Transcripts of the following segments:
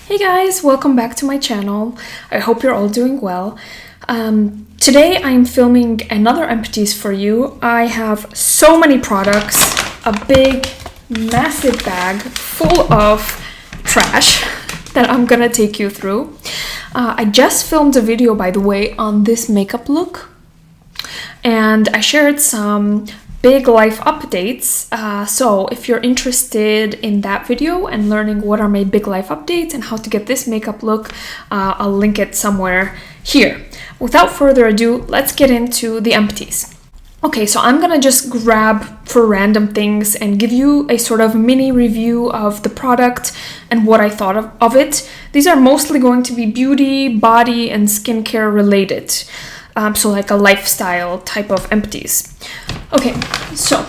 Hey guys, welcome back to my channel. I hope you're all doing well. Today I'm filming another Empties for you. I have so many products, a big, massive bag full of trash that I'm gonna take you through. I just filmed a video, by the way, on this makeup look, and I shared some big life updates. So if you're interested in that video and learning what are my big life updates and how to get this makeup look, I'll link it somewhere here. Without further ado, let's get into the Empties. Okay, so I'm gonna just grab for random things and give you a sort of mini review of the product and what I thought of it. These are mostly going to be beauty, body, and skincare related. So like a lifestyle type of Empties. Okay, so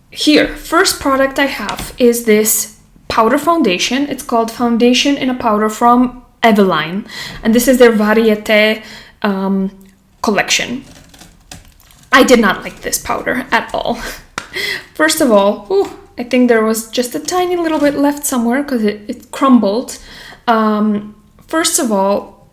here, first product I have is this powder foundation. It's called Foundation in a Powder from Eveline, and this is their Variété collection. I did not like this powder at all. First of all, I think there was just a tiny little bit left somewhere because it crumbled. First of all,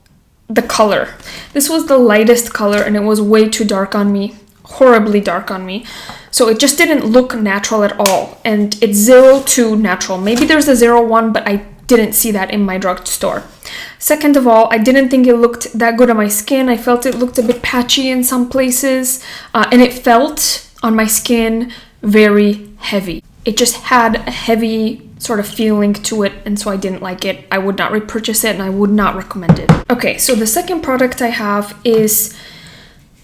the color. This was the lightest color and it was way too dark on me. Horribly dark on me, so it just didn't look natural at all, and it's 0 to natural. Maybe there's a 01, but I didn't see that in my drugstore. Second of all, I didn't think it looked that good on my skin. I felt it looked a bit patchy in some places, and it felt on my skin very heavy. It just had a heavy sort of feeling to it, and so I didn't like it. I would not repurchase it and I would not recommend it. Okay, so the second product I have is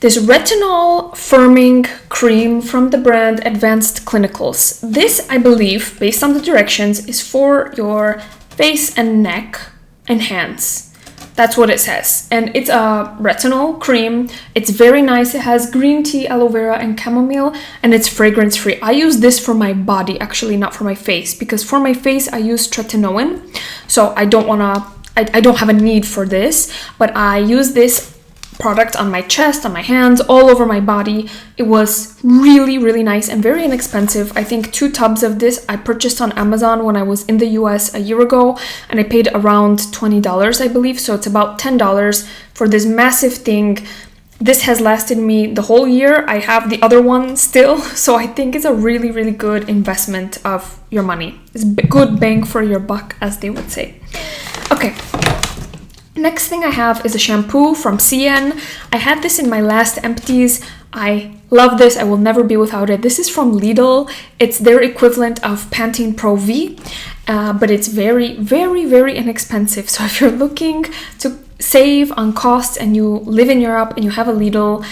this retinol firming cream from the brand Advanced Clinicals. This, I believe, based on the directions, is for your face and neck and hands. That's what it says. And it's a retinol cream. It's very nice. It has green tea, aloe vera, and chamomile, and it's fragrance free. I use this for my body, actually, not for my face, because for my face I use tretinoin. So I don't have a need for this, but I use this product on my chest, on my hands, all over my body. It was really, really nice and very inexpensive. I think 2 tubs of this I purchased on Amazon when I was in the US a year ago, and I paid around $20, I believe, so it's about $10 for this massive thing. This has lasted me the whole year. I have the other one still, so I think it's a really, really good investment of your money. It's good bang for your buck, as they would say. Okay. Next thing I have is a shampoo from CN. I had this in my last Empties. I love this. I will never be without it. This is from Lidl. It's their equivalent of Pantene Pro V, but it's very, very, very inexpensive. So if you're looking to save on costs and you live in Europe and you have a Lidl,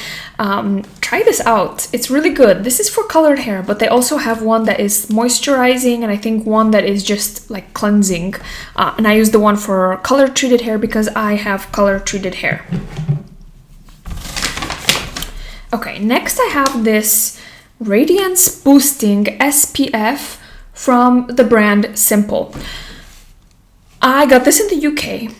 try this out. It's really good. This is for colored hair, but they also have one that is moisturizing and I think one that is just like cleansing. And I use the one for color treated hair because I have color treated hair. Okay, next I have this Radiance Boosting SPF from the brand Simple. I got this in the UK.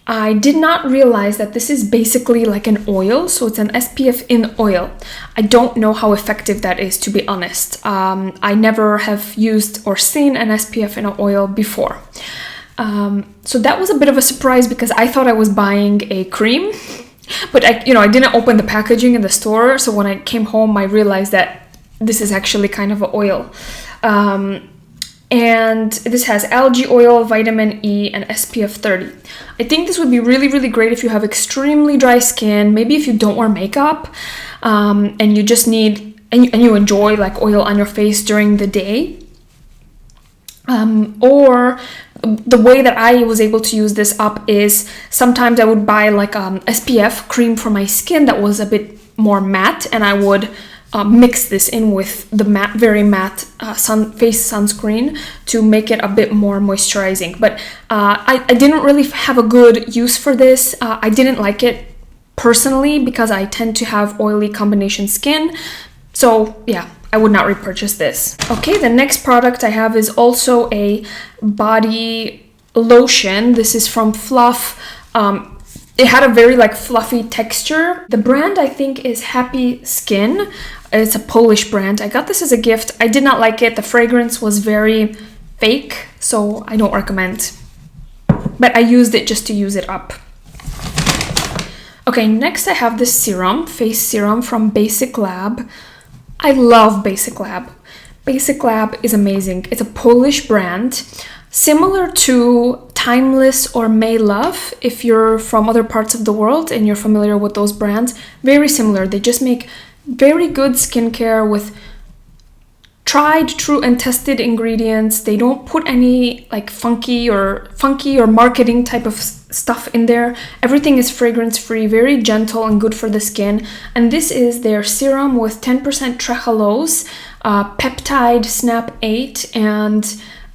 I did not realize that this is basically like an oil, so it's an SPF in oil. I don't know how effective that is, to be honest. I never have used or seen an SPF in an oil before. So that was a bit of a surprise because I thought I was buying a cream, but I didn't open the packaging in the store, so when I came home I realized that this is actually kind of an oil. And this has algae oil, vitamin E, and SPF 30. I think this would be really, really great if you have extremely dry skin, maybe if you don't wear makeup, and you just need, and you enjoy like oil on your face during the day. Or the way that I was able to use this up is sometimes I would buy like SPF cream for my skin that was a bit more matte, and I would mix this in with the very matte face sunscreen to make it a bit more moisturizing. But I didn't really have a good use for this. I didn't like it personally because I tend to have oily combination skin. So yeah, I would not repurchase this. Okay, the next product I have is also a body lotion. This is from Fluff. It had a very like fluffy texture. The brand I think is Happy Skin. It's a Polish brand. I got this as a gift. I did not like it. The fragrance was very fake, so I don't recommend. but I used it just to use it up. Okay, next I have this serum, face serum from Basic Lab. I love Basic Lab. Basic Lab is amazing. It's a Polish brand, similar to Timeless or May Love, if you're from other parts of the world and you're familiar with those brands. Very similar. They just make very good skincare with tried, true, and tested ingredients. They don't put any like funky or marketing type of stuff in there. Everything is fragrance free, very gentle and good for the skin. And this is their serum with 10% trehalose, peptide snap 8, and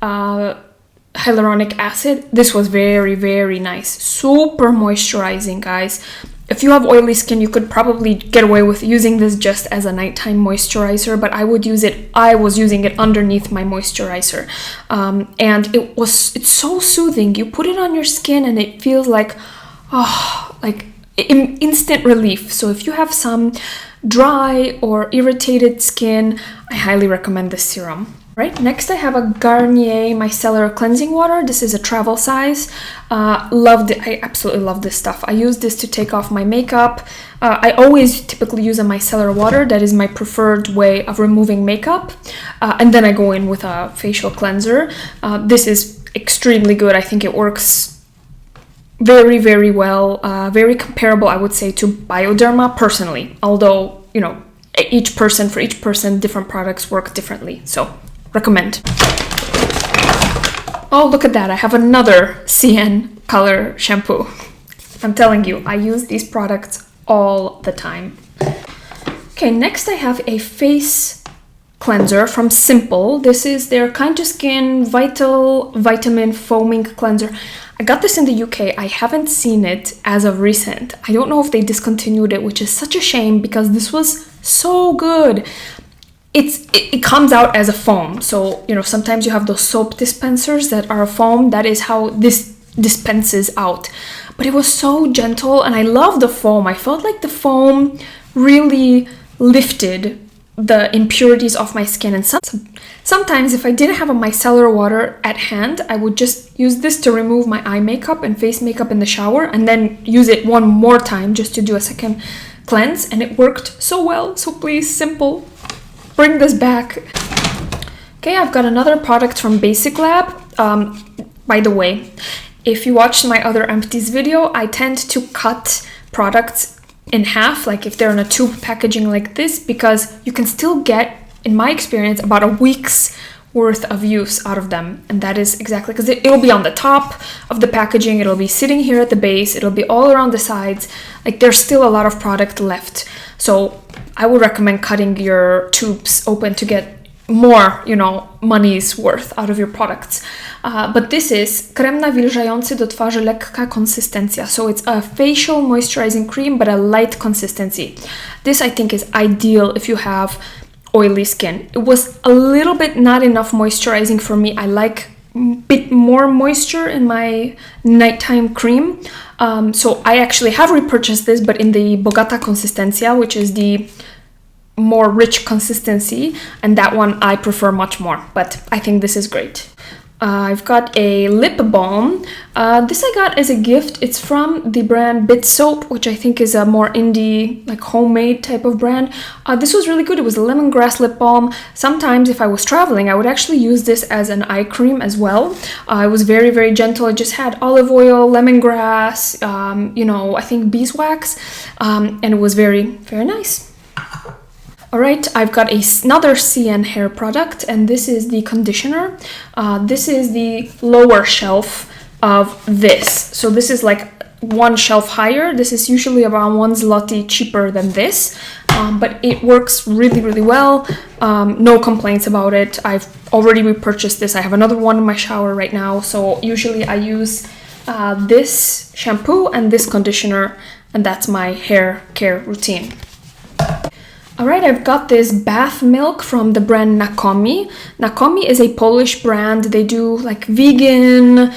hyaluronic acid. This was very, very nice. Super moisturizing, guys. If you have oily skin, you could probably get away with using this just as a nighttime moisturizer, but I was using it underneath my moisturizer. And it's so soothing. You put it on your skin and it feels like instant relief. So if you have some dry or irritated skin, I highly recommend this serum. Right, next I have a Garnier Micellar Cleansing Water. This is a travel size. Loved it. I absolutely love this stuff. I use this to take off my makeup. I always typically use a micellar water. That is my preferred way of removing makeup. And then I go in with a facial cleanser. This is extremely good. I think it works very, very well. Very comparable, I would say, to Bioderma personally. Although, you know, for each person, different products work differently. So recommend. Oh, look at that. I have another CN color shampoo. I'm telling you, I use these products all the time. Okay, next I have a face cleanser from Simple. This is their Kind to Skin Vital Vitamin Foaming Cleanser. I got this in the UK. I haven't seen it as of recent. I don't know if they discontinued it, which is such a shame because this was so good. It comes out as a foam. So, you know, sometimes you have those soap dispensers that are a foam. That is how this dispenses out. But it was so gentle and I love the foam. I felt like the foam really lifted the impurities off my skin. And sometimes if I didn't have a micellar water at hand, I would just use this to remove my eye makeup and face makeup in the shower and then use it one more time just to do a second cleanse, and it worked so well. So please, Simple, bring this back. Okay, I've got another product from Basic Lab. By the way, if you watched my other Empties video, I tend to cut products in half, like if they're in a tube packaging like this, because you can still get, in my experience, about a week's worth of use out of them. And that is exactly because it'll be on the top of the packaging, it'll be sitting here at the base, it'll be all around the sides. Like there's still a lot of product left. So I would recommend cutting your tubes open to get more, you know, money's worth out of your products. But this is krem nawilżający do twarzy lekka konsystencja. So it's a facial moisturizing cream, but a light consistency. This I think is ideal if you have oily skin. It was a little bit not enough moisturizing for me. I like a bit more moisture in my nighttime cream. So I actually have repurchased this, but in the Bogata Consistencia, which is the more rich consistency, and that one I prefer much more, but I think this is great. I've got a lip balm. This I got as a gift. It's from the brand Bit Soap, which I think is a more indie, like homemade type of brand. This was really good. It was a lemongrass lip balm. Sometimes if I was traveling, I would actually use this as an eye cream as well. It was very, very gentle. It just had olive oil, lemongrass, you know, I think beeswax, and it was very, very nice. Alright, I've got another CN hair product, and this is the conditioner. This is the lower shelf of this. So this is like one shelf higher. This is usually around 1 zloty cheaper than this, but it works really, really well. No complaints about it. I've already repurchased this. I have another one in my shower right now. So usually I use this shampoo and this conditioner, and that's my hair care routine. Alright, I've got this bath milk from the brand Nakomi. Nakomi is a Polish brand. They do like vegan,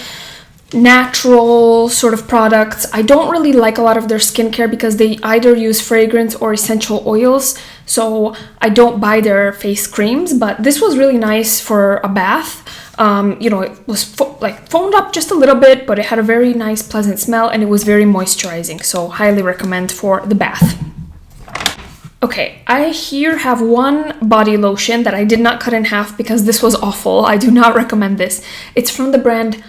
natural sort of products. I don't really like a lot of their skincare because they either use fragrance or essential oils, so I don't buy their face creams, but this was really nice for a bath. You know, it was like foamed up just a little bit, but it had a very nice, pleasant smell, and it was very moisturizing. So highly recommend for the bath. Okay, I here have one body lotion that I did not cut in half because this was awful. I do not recommend this. It's from the brand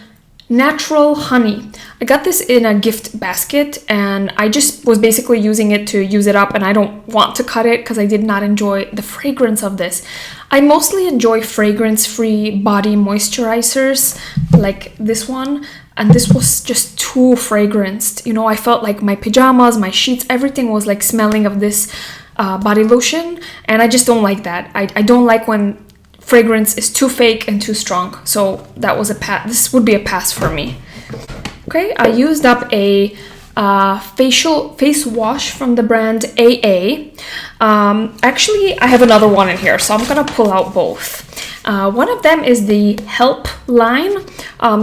Natural Honey. I got this in a gift basket and I just was basically using it to use it up, and I don't want to cut it because I did not enjoy the fragrance of this. I mostly enjoy fragrance-free body moisturizers like this one, and this was just too fragranced. You know, I felt like my pajamas, my sheets, everything was like smelling of this body lotion, and I just don't like that. I don't like when fragrance is too fake and too strong. So that was a pass. This would be a pass for me. Okay, I used up a face wash from the brand AA. Actually, I have another one in here, so I'm gonna pull out both. One of them is the Help line.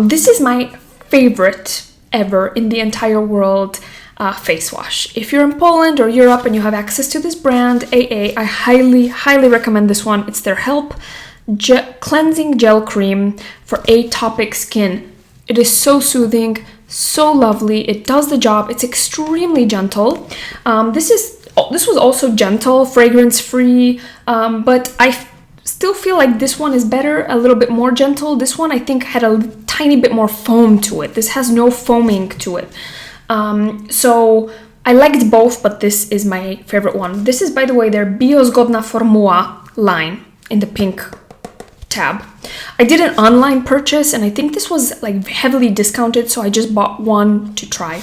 This is my favorite ever in the entire world face wash. If you're in Poland or Europe and you have access to this brand, AA, I highly recommend this one. It's their Help cleansing gel cream for atopic skin. It is so soothing, so lovely. It does the job. It's extremely gentle. This was also gentle, fragrance free, but I still feel like this one is better, a little bit more gentle. This one I think had a tiny bit more foam to it. This has no foaming to it. So I liked both, but this is my favorite one. This is, by the way, their Biozgodna Formuła line in the pink tab. I did an online purchase and I think this was like heavily discounted, so I just bought one to try.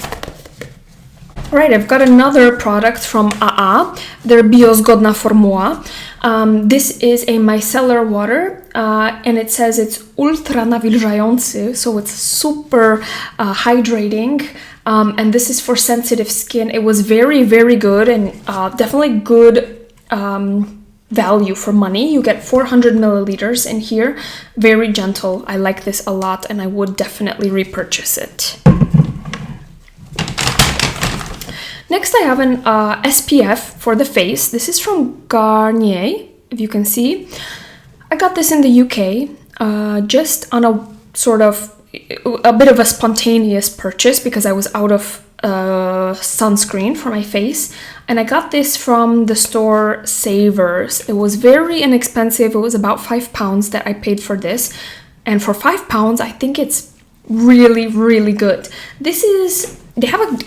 Alright, I've got another product from AA, their Biozgodna Formuła. This is a micellar water and it says it's ultra nawilżający, so it's super hydrating. And this is for sensitive skin. It was very good and definitely good value for money. You get 400 milliliters in here. Very gentle. I like this a lot and I would definitely repurchase it. Next I have an SPF for the face. This is from Garnier, if you can see. I got this in the UK just on a sort of a bit of a spontaneous purchase because I was out of sunscreen for my face, and I got this from the store Savers. It was very inexpensive. It was about £5 that I paid for this, and for £5 I think it's really good. This is, they have a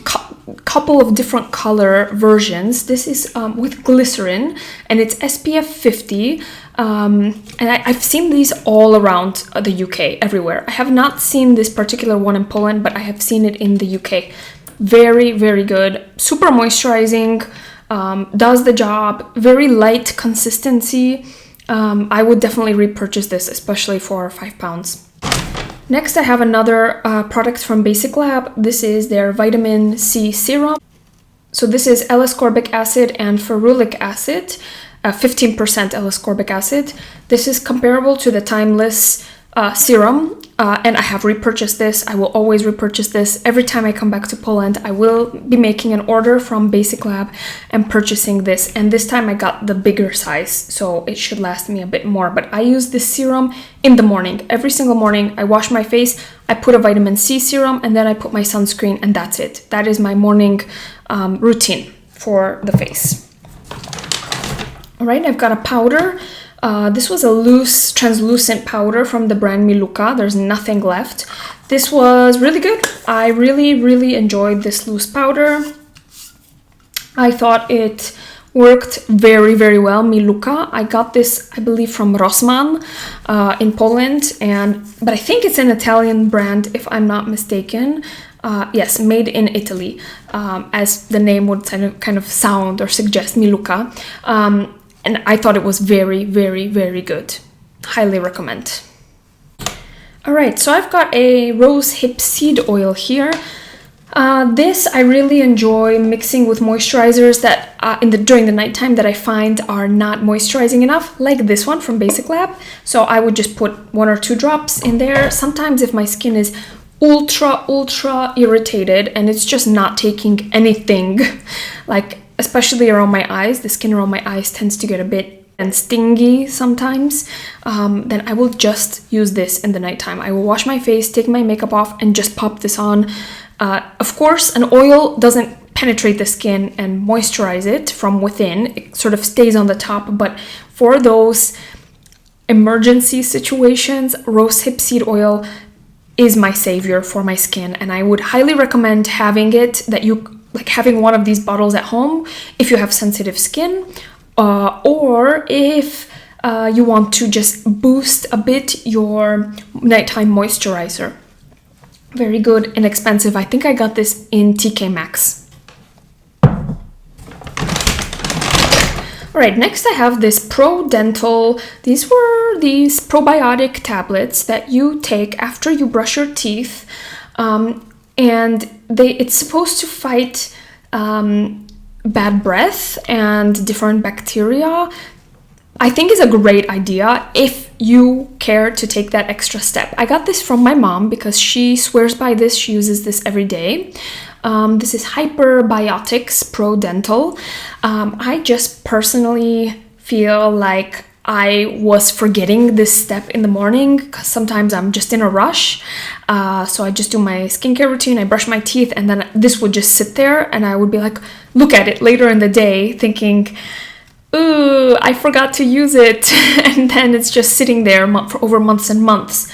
couple of different color versions. This is with glycerin and it's SPF 50. And I've seen these all around the UK, everywhere. I have not seen this particular one in Poland, but I have seen it in the UK. Very good, super moisturizing, does the job, very light consistency. I would definitely repurchase this, especially for £5. Next, I have another product from Basic Lab. This is their vitamin C serum. So this is L-ascorbic acid and ferulic acid. 15% L-ascorbic acid. This is comparable to the Timeless serum, and I have repurchased this. I will always repurchase this. Every time I come back to Poland, I will be making an order from Basic Lab and purchasing this. And this time I got the bigger size, so it should last me a bit more. But I use this serum in the morning. Every single morning, I wash my face, I put a vitamin C serum, and then I put my sunscreen, and that's it. That is my morning routine for the face. All right, I've got a powder. This was a loose, translucent powder from the brand Miluka. There's nothing left. This was really good. I really enjoyed this loose powder. I thought it worked very well. Miluka. I got this, I believe, from Rossmann in Poland, but I think it's an Italian brand, if I'm not mistaken. Yes, made in Italy, as the name would kind of sound or suggest, Miluka. And I thought it was very good. Highly recommend. All right, so I've got a rose hip seed oil here. This I really enjoy mixing with moisturizers that during the nighttime that I find are not moisturizing enough, like this one from Basic Lab. So I would just put 1 or 2 drops in there. Sometimes if my skin is ultra irritated and it's just not taking anything, like especially around my eyes, the skin around my eyes tends to get a bit and stingy sometimes, then I will just use this in the nighttime. I will wash my face, take my makeup off, and just pop this on. Of course, an oil doesn't penetrate the skin and moisturize it from within. It sort of stays on the top, but for those emergency situations, rosehip seed oil is my savior for my skin, and I would highly recommend having it, having one of these bottles at home if you have sensitive skin, or if you want to just boost a bit your nighttime moisturizer. Very good, inexpensive. I think I got this in TK Maxx. All right, next I have this Pro Dental. These were these probiotic tablets that you take after you brush your teeth, and it's supposed to fight bad breath and different bacteria. I think is a great idea if you care to take that extra step. I got this from my mom because she swears by this. She uses this every day. This is Hyperbiotics Pro Dental. I just personally feel like I was forgetting this step in the morning because sometimes I'm just in a rush. So I just do my skincare routine, I brush my teeth, and then this would just sit there and I would be like, look at it later in the day thinking, ooh, I forgot to use it. And then it's just sitting there for over months and months.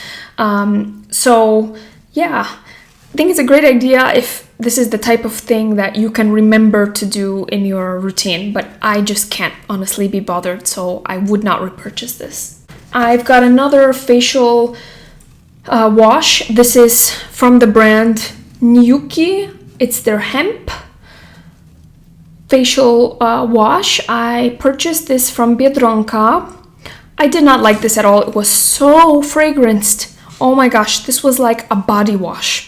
So yeah, I think it's a great idea if this is the type of thing that you can remember to do in your routine, but I just can't honestly be bothered, so I would not repurchase this. I've got another facial wash. This is from the brand Nyuki. It's their hemp facial wash. I purchased this from Biedronka. I did not like this at all. It was so fragranced. Oh my gosh, this was like a body wash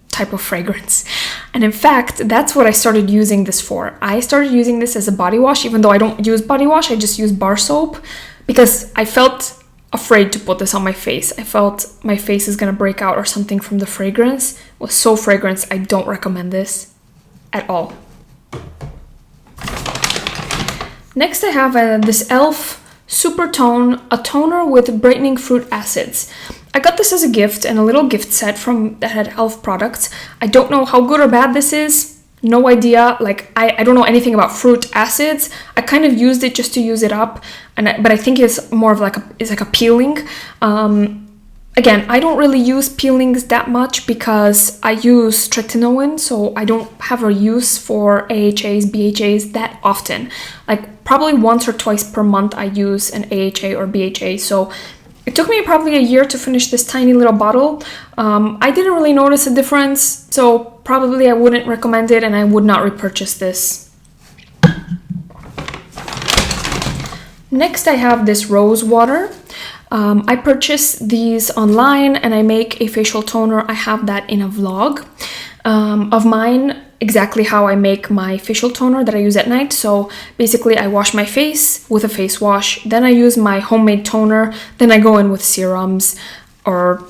type of fragrance. And in fact, that's what I started using this for. I started using this as a body wash, even though I don't use body wash, I just use bar soap, because I felt afraid to put this on my face. I felt my face is gonna break out or something from the fragrance. It was so fragrant. I don't recommend this at all. Next I have this e.l.f. Super Tone, a toner with brightening fruit acids. I got this as a gift and a little gift set that had e.l.f. products. I don't know how good or bad this is. No idea. Like, I don't know anything about fruit acids. I kind of used it just to use it up, but I think it's more of like a peeling. Again, I don't really use peelings that much because I use tretinoin, so I don't have a use for AHAs, BHAs that often. Like probably once or twice per month I use an AHA or BHA, so it took me probably a year to finish this tiny little bottle. I didn't really notice a difference, so probably I wouldn't recommend it and I would not repurchase this. Next I have this rose water. I purchased these online and I make a facial toner. I have that in a vlog of mine, exactly how I make my facial toner that I use at night. So basically I wash my face with a face wash, then I use my homemade toner, then I go in with serums or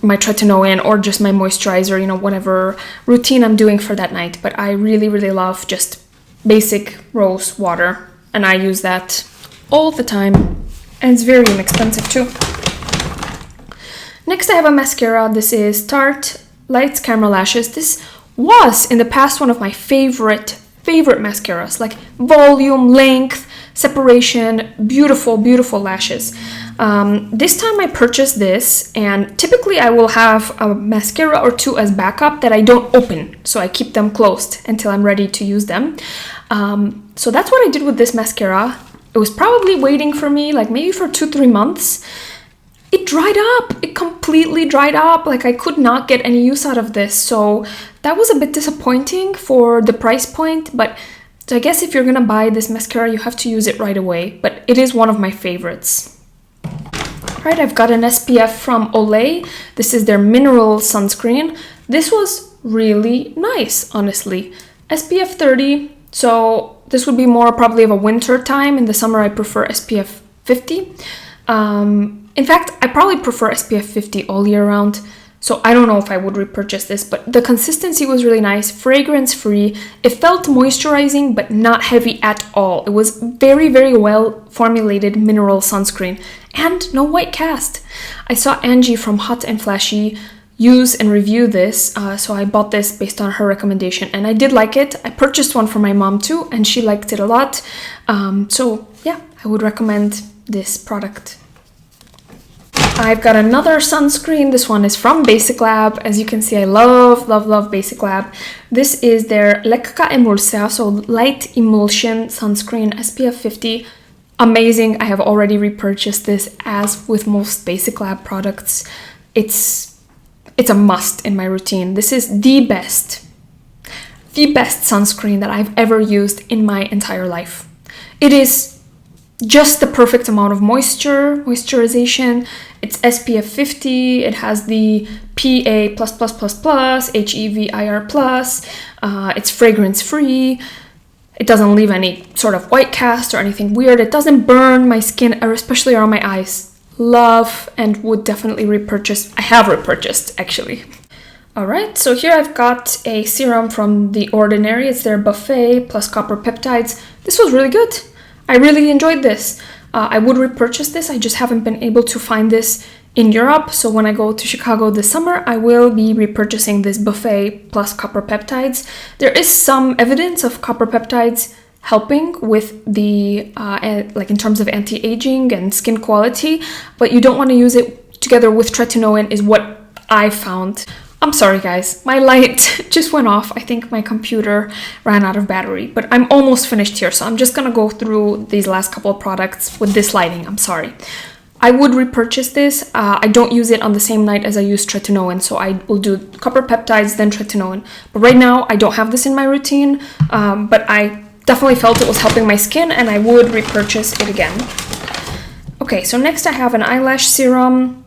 my tretinoin or just my moisturizer, you know, whatever routine I'm doing for that night. But I really, really love just basic rose water and I use that all the time. And it's very inexpensive too. Next I have a mascara. This is Tarte Lights Camera Lashes. This was in the past one of my favorite mascaras, like volume, length, separation, beautiful lashes. This time I purchased this, and typically I will have a mascara or two as backup that I don't open, so I keep them closed until I'm ready to use them. So that's what I did with this mascara. It was probably waiting for me, like maybe for 2-3 months. It dried up. It completely dried up. Like I could not get any use out of this. So that was a bit disappointing for the price point. But I guess if you're gonna buy this mascara, you have to use it right away. But it is one of my favorites. All right, I've got an SPF from Olay. This is their mineral sunscreen. This was really nice, honestly. SPF 30. So this would be more probably of a winter time. In the summer, I prefer SPF 50. In fact, I probably prefer SPF 50 all year round. So I don't know if I would repurchase this, but the consistency was really nice, fragrance-free. It felt moisturizing, but not heavy at all. It was very, very well formulated mineral sunscreen and no white cast. I saw Angie from Hot and Flashy use and review this, so I bought this based on her recommendation, and I did like it. I purchased one for my mom too, and she liked it a lot. So yeah, I would recommend this product. I've got another sunscreen. This one is from Basic Lab. As you can see, I love Basic Lab. This is their Lekka Emulsea, so light emulsion sunscreen, SPF 50. Amazing. I have already repurchased this, as with most Basic Lab products. It's a must in my routine. This is the best sunscreen that I've ever used in my entire life. It is just the perfect amount of moisturization. It's SPF 50. It has the PA++++, HEVIR+. It's fragrance free. It doesn't leave any sort of white cast or anything weird. It doesn't burn my skin, especially around my eyes. Love and would definitely repurchase. I have repurchased, actually. Alright, so here I've got a serum from The Ordinary. It's their Buffet plus Copper Peptides. This was really good. I really enjoyed this. I would repurchase this. I just haven't been able to find this in Europe. So when I go to Chicago this summer, I will be repurchasing this Buffet plus Copper Peptides. There is some evidence of Copper Peptides helping with the, like in terms of anti-aging and skin quality, but you don't want to use it together with tretinoin is what I found. I'm sorry guys, my light just went off. I think my computer ran out of battery, but I'm almost finished here, so I'm just gonna go through these last couple of products with this lighting. I'm sorry. I would repurchase this. I don't use it on the same night as I use tretinoin, so I will do Copper Peptides, then tretinoin. But right now, I don't have this in my routine, but I definitely felt it was helping my skin, and I would repurchase it again. Okay, so next I have an eyelash serum.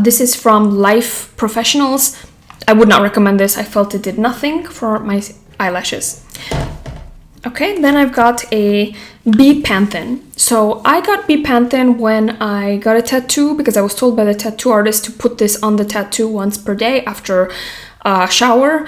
This is from Life Professionals. I would not recommend this. I felt it did nothing for my eyelashes. Okay, then I've got a Bepanthen. So I got Bepanthen when I got a tattoo because I was told by the tattoo artist to put this on the tattoo once per day after a shower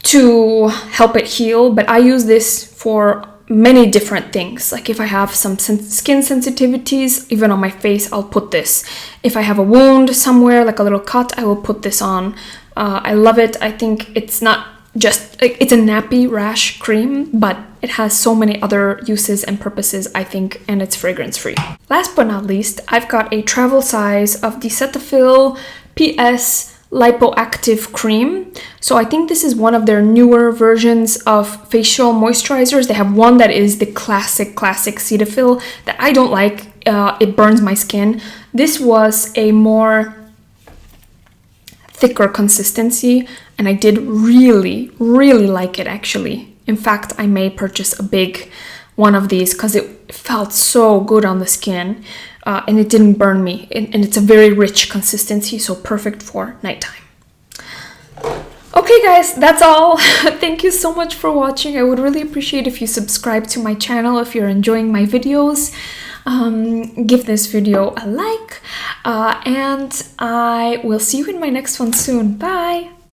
to help it heal. But I use this for many different things. Like if I have some skin sensitivities, even on my face, I'll put this. If I have a wound somewhere, like a little cut, I will put this on. I love it. I think it's not just, it's a nappy rash cream, but it has so many other uses and purposes, I think, and it's fragrance free. Last but not least, I've got a travel size of the Cetaphil PS Lipoactive Cream. So I think this is one of their newer versions of facial moisturizers. They have one that is the classic Cetaphil that I don't like. It burns my skin. This was a more thicker consistency, and I did really like it actually. In fact, I may purchase a big one of these because it felt so good on the skin. And it didn't burn me, and it's a very rich consistency, so perfect for nighttime. Okay guys, that's all. Thank you so much for watching. I would really appreciate if you subscribe to my channel if you're enjoying my videos. Give this video a like, and I will see you in my next one soon. Bye!